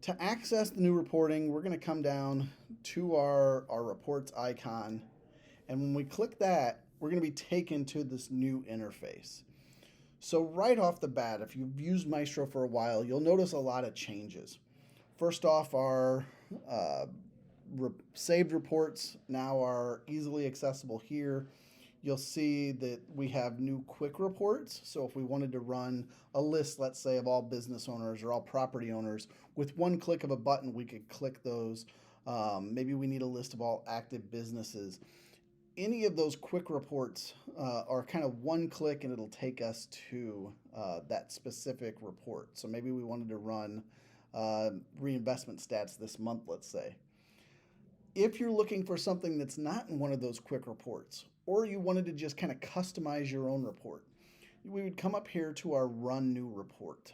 To access the new reporting, we're going to come down to our reports icon. And when we click that, we're going to be taken to this new interface. So right off the bat, if you've used Maestro for a while, you'll notice a lot of changes. First off, our saved reports now are easily accessible here. You'll see that we have new quick reports. So if we wanted to run a list, let's say, of all business owners or all property owners, with one click of a button, we could click those. Maybe we need a list of all active businesses. Any of those quick reports are kind of one click and it'll take us to that specific report. So maybe we wanted to run reinvestment stats this month, let's say. If you're looking for something that's not in one of those quick reports, or you wanted to just kind of customize your own report, we would come up here to our Run New Report.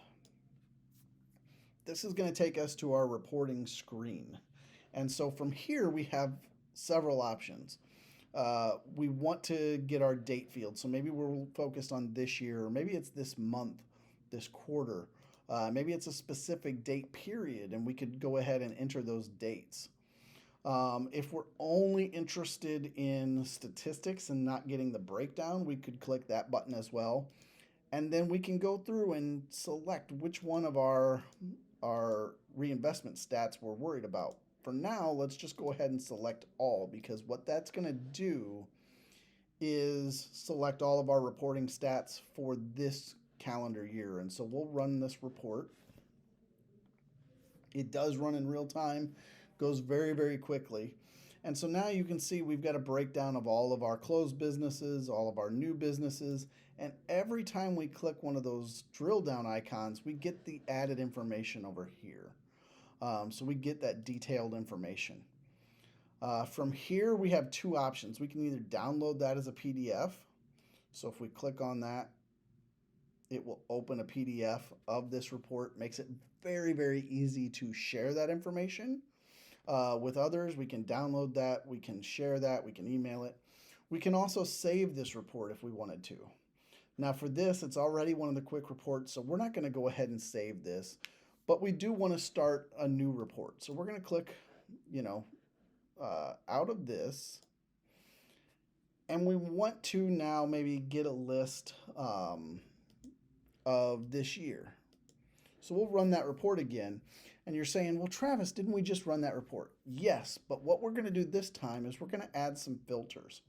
This is going to take us to our reporting screen. And so from here, we have several options. We want to get our date field. So maybe we're focused on this year, or maybe it's this month, this quarter. Maybe it's a specific date period, and we could go ahead and enter those dates. If we're only interested in statistics and not getting the breakdown, we could click that button as well. And then we can go through and select which one of our reinvestment stats we're worried about. For now, let's just go ahead and select all, because what that's going to do is select all of our reporting stats for this calendar year. And so we'll run this report. It does run in real time, goes very, very quickly. And so now you can see we've got a breakdown of all of our closed businesses, all of our new businesses, and every time we click one of those drill down icons, we get the added information over here. So we get that detailed information. From here, we have two options. We can either download that as a PDF. So if we click on that, it will open a PDF of this report. Makes it very, very easy to share that information with others. We can download that, we can share that, we can email it. We can also save this report if we wanted to. Now for this, it's already one of the quick reports, so we're not going to go ahead and save this. But we do want to start a new report. So we're going to click, out of this. And we want to now maybe get a list of this year. So we'll run that report again. And you're saying, well, Travis, didn't we just run that report? Yes, but what we're going to do this time is we're going to add some filters.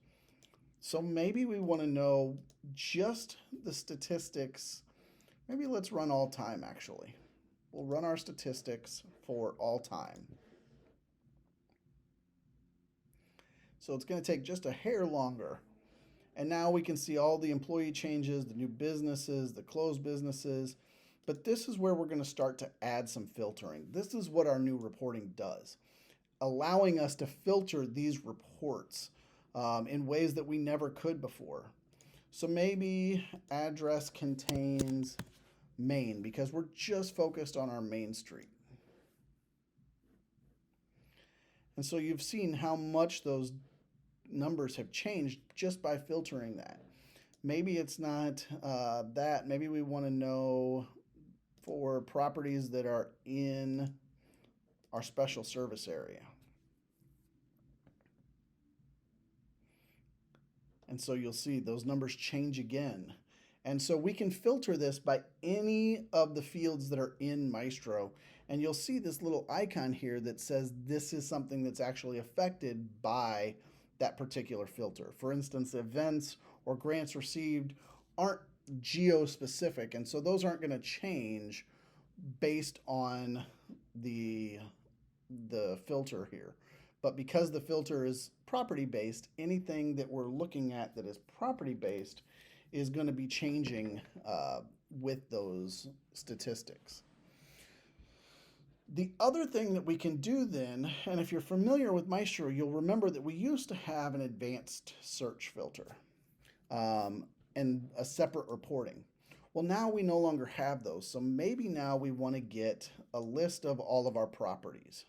So maybe we want to know just the statistics. Maybe let's run all time, actually. We'll run our statistics for all time. So it's going to take just a hair longer. And now we can see all the employee changes, the new businesses, the closed businesses. But this is where we're going to start to add some filtering. This is what our new reporting does, allowing us to filter these reports in ways that we never could before. So maybe address contains Main, because we're just focused on our main street. And so you've seen how much those numbers have changed just by filtering that. Maybe it's not that. Maybe we want to know for properties that are in our special service area. And so you'll see those numbers change again. And so we can filter this by any of the fields that are in Maestro. And you'll see this little icon here that says this is something that's actually affected by that particular filter. For instance, events or grants received aren't geo-specific, and so those aren't going to change based on the filter here. But because the filter is property-based, anything that we're looking at that is property-based is going to be changing with those statistics. The other thing that we can do then, and if you're familiar with Maestro, you'll remember that we used to have an advanced search filter and a separate reporting. Well, now we no longer have those. So maybe now we want to get a list of all of our properties.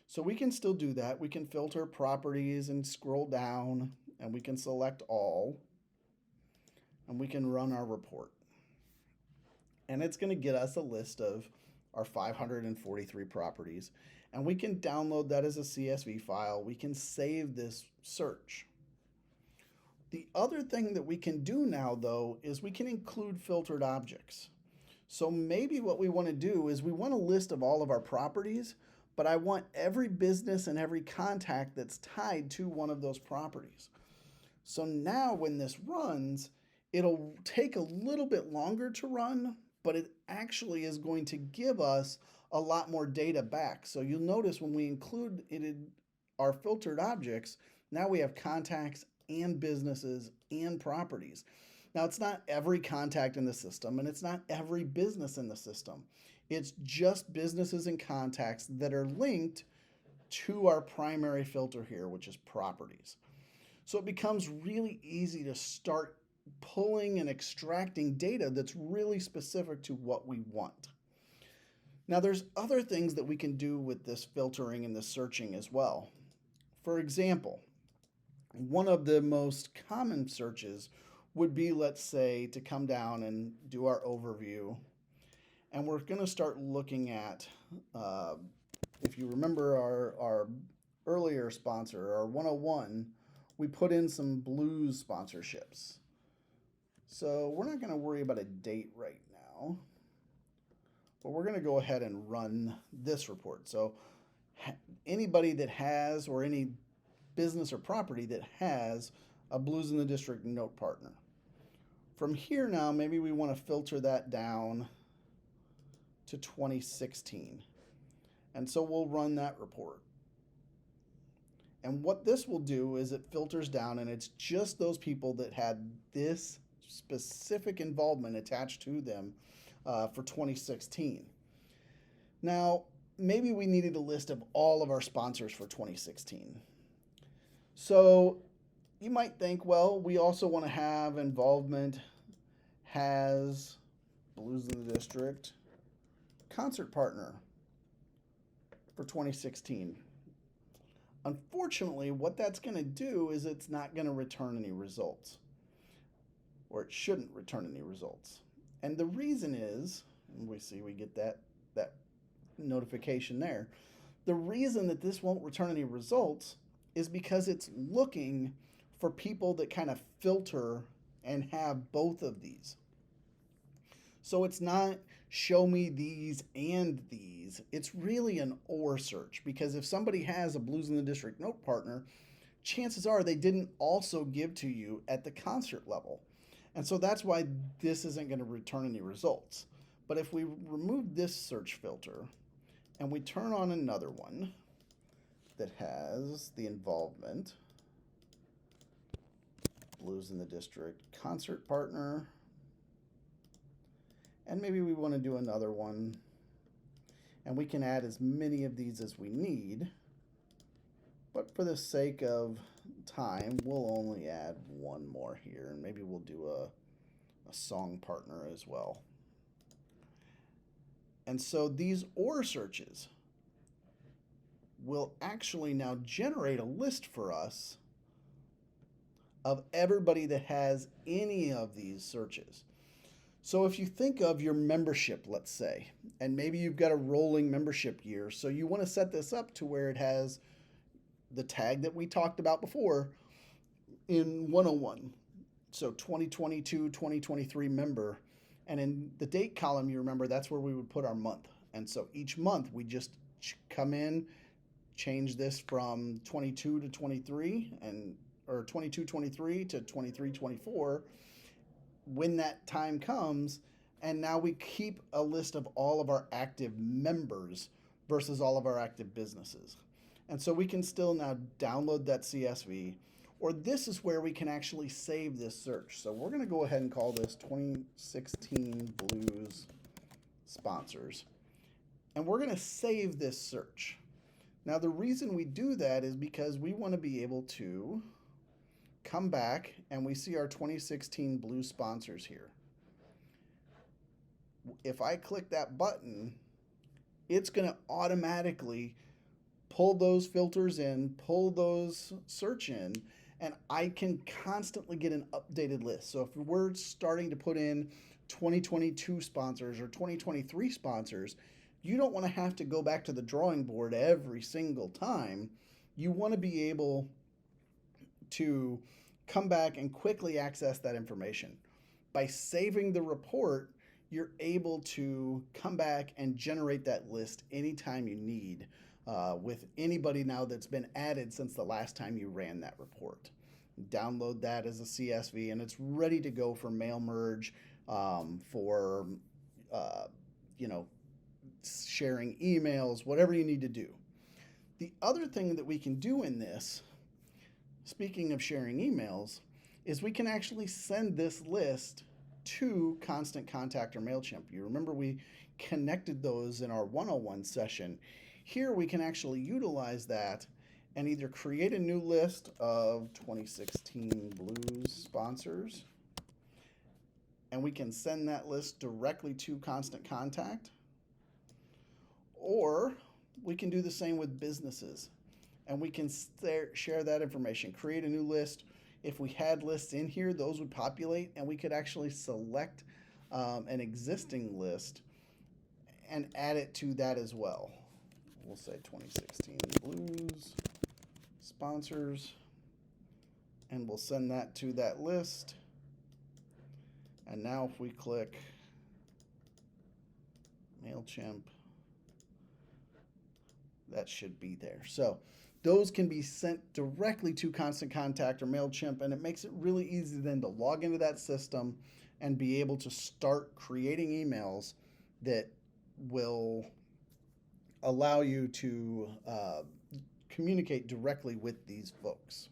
So we can still do that. We can filter properties and scroll down, and we can select all, and we can run our report. And it's going to get us a list of our 543 properties, and we can download that as a CSV file. We can save this search. The other thing that we can do now, though, is we can include filtered objects. So maybe what we want to do is we want a list of all of our properties, but I want every business and every contact that's tied to one of those properties. So now when this runs, it'll take a little bit longer to run, but it actually is going to give us a lot more data back. So you'll notice when we include it in our filtered objects, now we have contacts and businesses and properties. Now, it's not every contact in the system, and it's not every business in the system. It's just businesses and contacts that are linked to our primary filter here, which is properties. So it becomes really easy to start pulling and extracting data that's really specific to what we want. Now, there's other things that we can do with this filtering and this searching as well. For example, one of the most common searches would be, let's say, to come down and do our overview. And we're going to start looking at, if you remember our earlier sponsor, our 101, we put in some blues sponsorships. So we're not going to worry about a date right now, but we're going to go ahead and run this report. So anybody that has, or any business or property that has a Blues in the District note partner. From here now, maybe we want to filter that down to 2016. And so we'll run that report. And what this will do is it filters down, and it's just those people that had this specific involvement attached to them for 2016. Now, maybe we needed a list of all of our sponsors for 2016. So you might think, well, we also want to have involvement has Blues in the District concert partner for 2016. Unfortunately, what that's going to do is it's not going to return any results, or it shouldn't return any results. And the reason is, and we get that notification there. The reason that this won't return any results is because it's looking for people that kind of filter and have both of these. So it's not show me these and these. It's really an or search, because if somebody has a Blues in the District note partner, chances are they didn't also give to you at the concert level. And so that's why this isn't going to return any results. But if we remove this search filter and we turn on another one that has the involvement, Blues in the District concert partner, and maybe we want to do another one, and we can add as many of these as we need, but for the sake of time, we'll only add one more here, and maybe we'll do a song partner as well. And so these OR searches will actually now generate a list for us of everybody that has any of these searches. So if you think of your membership, let's say, and maybe you've got a rolling membership year, so you want to set this up to where it has the tag that we talked about before in 101. So 2022, 2023 member. And in the date column, you remember, that's where we would put our month. And so each month we just come in, change this from 22 to 23, or 22-23 to 23-24 when that time comes, and now we keep a list of all of our active members versus all of our active businesses. And so we can still now download that CSV, or this is where we can actually save this search. So we're going to go ahead and call this 2016 Blues Sponsors, and we're going to save this search. Now, the reason we do that is because we want to be able to come back and we see our 2016 Blues sponsors here. If I click that button, it's going to automatically pull those filters in, pull those search in, and I can constantly get an updated list. So if we're starting to put in 2022 sponsors or 2023 sponsors, You don't want to have to go back to the drawing board every single time. You want to be able to come back and quickly access that information. By saving the report, you're able to come back and generate that list anytime you need with anybody now that's been added since the last time you ran that report. Download that as a CSV and it's ready to go for mail merge, for sharing emails, whatever you need to do. The other thing that we can do in this, speaking of sharing emails, is we can actually send this list to Constant Contact or MailChimp. You remember we connected those in our 101 session. Here we can actually utilize that and either create a new list of 2016 Blues sponsors, and we can send that list directly to Constant Contact, or we can do the same with businesses, and we can share that information, create a new list. If we had lists in here, those would populate, and we could actually select an existing list and add it to that as well. We'll say 2016 Blues sponsors, and we'll send that to that list. And now if we click MailChimp, that should be there. So those can be sent directly to Constant Contact or MailChimp, and it makes it really easy then to log into that system and be able to start creating emails that will allow you to communicate directly with these folks.